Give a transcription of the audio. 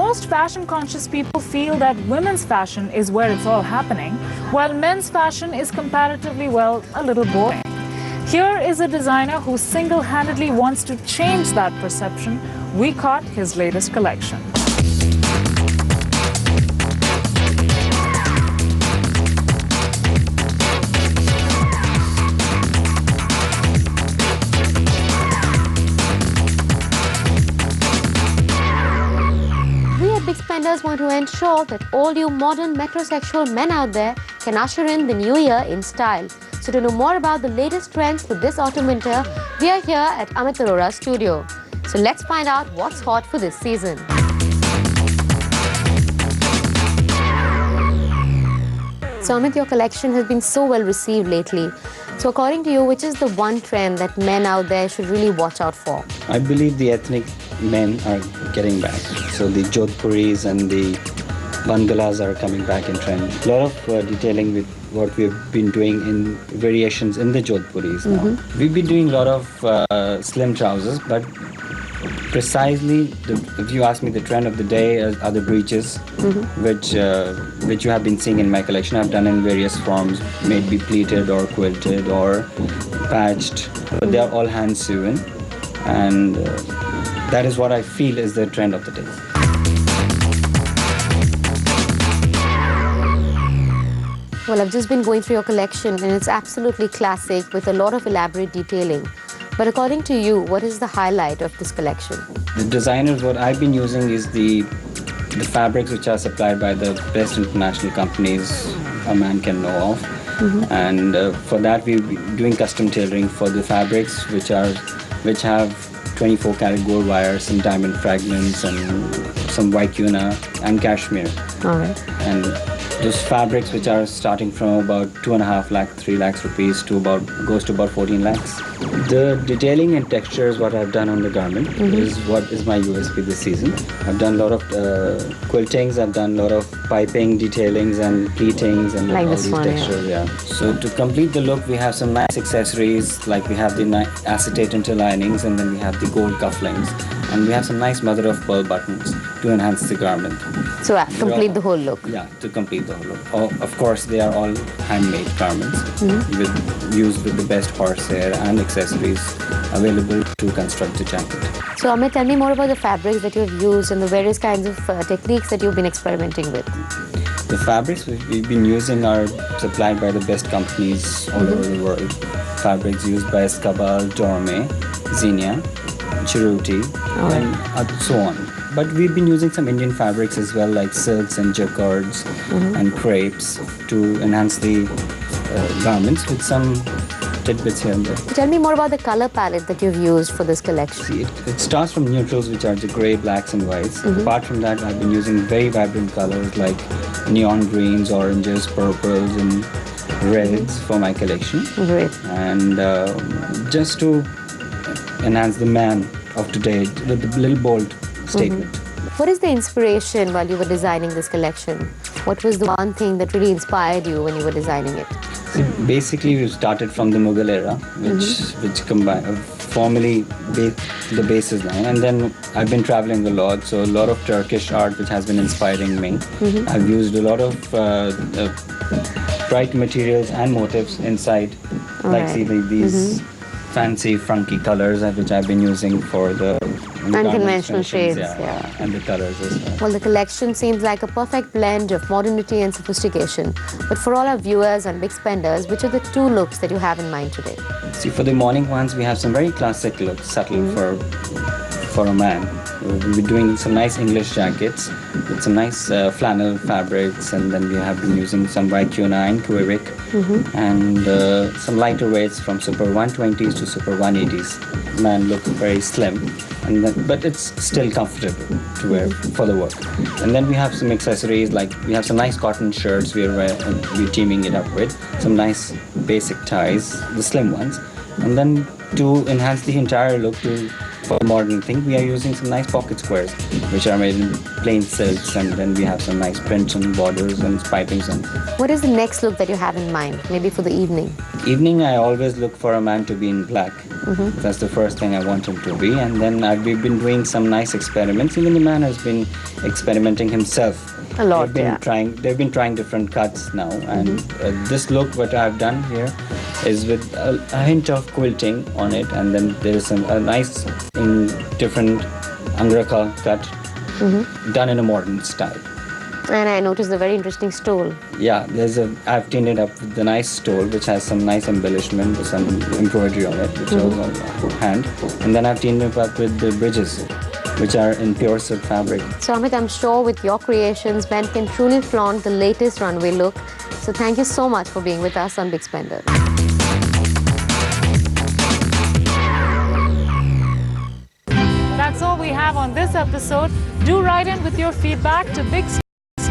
most fashion-conscious people feel that women's fashion is where it's all happening, while men's fashion is comparatively, well, a little boring. Here is a designer who single-handedly wants to change that perception. We caught his latest collection. Big spenders want to ensure that all you modern metrosexual men out there can usher in the new year in style. So to know more about the latest trends for this autumn-winter, we are here at Amit Arora's studio. So let's find out what's hot for this season. So Amit, your collection has been so well received lately. So according to you, which is the one trend that men out there should really watch out for? I believe the ethnic men are getting back. So the Jodhpuris and the Bangalas are coming back in trend. A lot of detailing with what we've been doing in variations in the Jodhpuris now. We've been doing a lot of slim trousers, but precisely, if you ask me, the trend of the day are the breeches, which you have been seeing in my collection. I've done in various forms, maybe pleated or quilted or patched, but they are all hand sewn, and that is what I feel is the trend of the day. Well, I've just been going through your collection and it's absolutely classic with a lot of elaborate detailing. But according to you, what is the highlight of this collection? The designers, what I've been using is the fabrics which are supplied by the best international companies a man can know of. And for that we'll be doing custom tailoring for the fabrics which have 24 karat gold wire, some diamond fragments and some vicuna and cashmere. All right. And those fabrics which are starting from about 2.5 lakh, 3 lakhs rupees to goes to about 14 lakhs. The detailing and textures what I've done on the garment is what is my USP this season. I've done a lot of quiltings, I've done a lot of piping, detailings and pleatings and like all this these one, textures. Yeah. So to complete the look, we have some nice accessories, like we have the acetate interlinings and then we have the gold cufflinks. And we have some nice mother of pearl buttons to enhance the garment. So complete the whole look. Yeah, to complete the whole look. Of course, they are all handmade garments used with the best horsehair and accessories available to construct the jacket. So Amit, tell me more about the fabrics that you've used and the various kinds of techniques that you've been experimenting with. The fabrics we've been using are supplied by the best companies all over the world. Fabrics used by Escabal, Dorme, Xenia, Chiruti, and so on. But we've been using some Indian fabrics as well, like silks and jacquards and crepes to enhance the garments with some tidbits here and there. Tell me more about the color palette that you've used for this collection. See, it starts from neutrals, which are the grey, blacks and whites. Apart from that, I've been using very vibrant colors like neon greens, oranges, purples and reds for my collection. Great. And just to enhance the man of today with a little bold statement. What is the inspiration while you were designing this collection? What was the one thing that really inspired you when you were designing it? See, basically, we started from the Mughal era, which formally the basis line, and then I've been traveling a lot, so a lot of Turkish art which has been inspiring me. I've used a lot of bright materials and motifs inside, see these fancy, funky colors which I've been using for the unconventional shades, and the colors as well. Well, the collection seems like a perfect blend of modernity and sophistication. But for all our viewers and big spenders, which are the two looks that you have in mind today? See, for the morning ones, we have some very classic looks, subtle for a man. We'll be doing some nice English jackets with some nice flannel fabrics, and then we have been using some vicuna and Quebec, and some lighter weights from Super 120s to Super 180s. Man look very slim, but it's still comfortable to wear for the work. And then we have some accessories, like we have some nice cotton shirts we're teaming it up with, some nice basic ties, the slim ones, and then to enhance the entire look for modern thing, we are using some nice pocket squares, which are made in plain silks, and then we have some nice prints and borders and pipings. What is the next look that you have in mind, maybe for the evening? Evening, I always look for a man to be in black, That's the first thing I want him to be. And then we've been doing some nice experiments. Even Iman has been experimenting himself. A lot, They've been trying different cuts now. And this look, what I've done here, is with a hint of quilting on it. And then there is a nice different Angraka cut done in a modern style. And I noticed a very interesting stole. Yeah, I've teamed it up with the nice stole, which has some nice embellishment with some embroidery on it, which is on hand. And then I've teamed it up with the bridges, which are in pure silk fabric. So Amit, I'm sure with your creations, men can truly flaunt the latest runway look. So thank you so much for being with us on Big Spender. That's all we have on this episode. Do write in with your feedback to Big